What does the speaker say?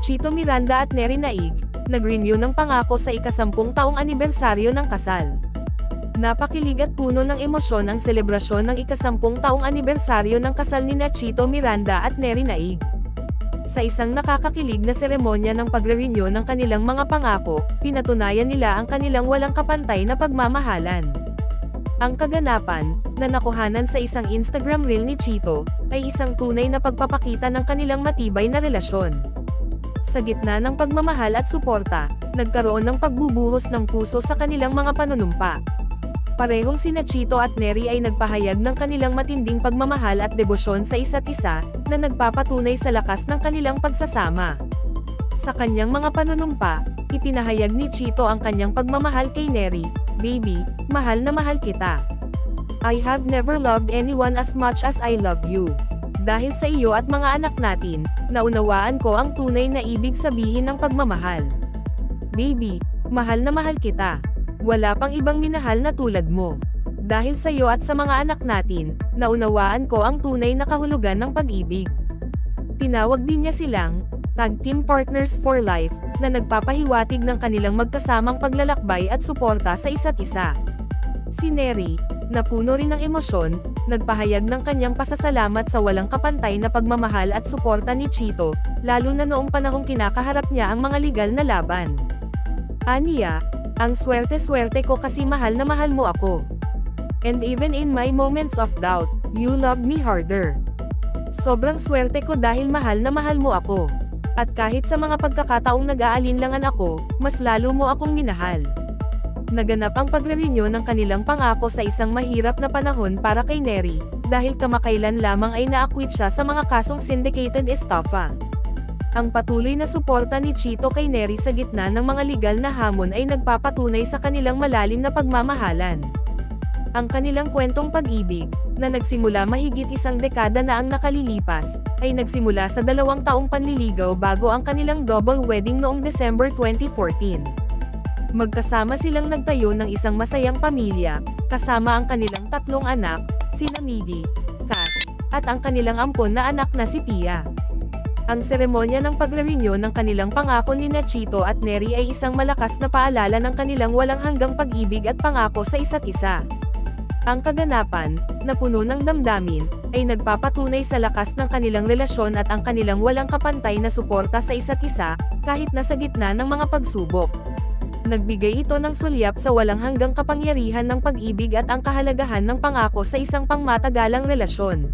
Chito Miranda at Neri Naig, nag-renew ng pangako sa ika-10 taong anibersaryo ng kasal. Napakilig at puno ng emosyon ang selebrasyon ng ika-10 taong anibersaryo ng kasal ni Chito Miranda at Neri Naig. Sa isang nakakakilig na seremonya ng pagre-renew ng kanilang mga pangako, pinatunayan nila ang kanilang walang kapantay na pagmamahalan. Ang kaganapan, na nakuhanan sa isang Instagram reel ni Chito, ay isang tunay na pagpapakita ng kanilang matibay na relasyon. Sa gitna ng pagmamahal at suporta, nagkaroon ng pagbubuhos ng puso sa kanilang mga panunumpa. Parehong sina Chito at Neri ay nagpahayag ng kanilang matinding pagmamahal at debosyon sa isa't isa, na nagpapatunay sa lakas ng kanilang pagsasama. Sa kanyang mga panunumpa, ipinahayag ni Chito ang kanyang pagmamahal kay Neri, "Baby, mahal na mahal kita. I have never loved anyone as much as I love you. Dahil sa iyo at mga anak natin, naunawaan ko ang tunay na ibig sabihin ng pagmamahal. Baby, mahal na mahal kita. Wala pang ibang minahal na tulad mo. Dahil sa iyo at sa mga anak natin, naunawaan ko ang tunay na kahulugan ng pag-ibig." Tinawag din niya silang Tag Team Partners for Life, na nagpapahiwatig ng kanilang magkasamang paglalakbay at suporta sa isa't isa. Si Neri, na puno rin ng emosyon, nagpahayag ng kanyang pasasalamat sa walang kapantay na pagmamahal at suporta ni Chito, lalo na noong panahong kinakaharap niya ang mga legal na laban. Aniya, "Ang swerte-swerte ko kasi mahal na mahal mo ako. And even in my moments of doubt, you loved me harder. Sobrang swerte ko dahil mahal na mahal mo ako. At kahit sa mga pagkakataong nag-aalinlangan ako, mas lalo mo akong minahal." Naganap ang pagre-renew ng kanilang pangako sa isang mahirap na panahon para kay Neri, dahil kamakailan lamang ay naakwit siya sa mga kasong syndicated estafa. Ang patuloy na suporta ni Chito kay Neri sa gitna ng mga legal na hamon ay nagpapatunay sa kanilang malalim na pagmamahalan. Ang kanilang kwentong pag-ibig, na nagsimula mahigit isang dekada na ang nakalilipas, ay nagsimula sa 2 taong panliligaw bago ang kanilang double wedding noong December 2014. Magkasama silang nagtayo ng isang masayang pamilya, kasama ang kanilang 3 anak, sina Miggy, Cash, at ang kanilang ampon na anak na si Pia. Ang seremonya ng pagre-renew ng kanilang pangako ni Chito at Neri ay isang malakas na paalala ng kanilang walang hanggang pag-ibig at pangako sa isa't isa. Ang kaganapan, na puno ng damdamin, ay nagpapatunay sa lakas ng kanilang relasyon at ang kanilang walang kapantay na suporta sa isa't isa, kahit nasa gitna ng mga pagsubok. Nagbigay ito ng sulyap sa walang hanggang kapangyarihan ng pag-ibig at ang kahalagahan ng pangako sa isang pangmatagalang relasyon.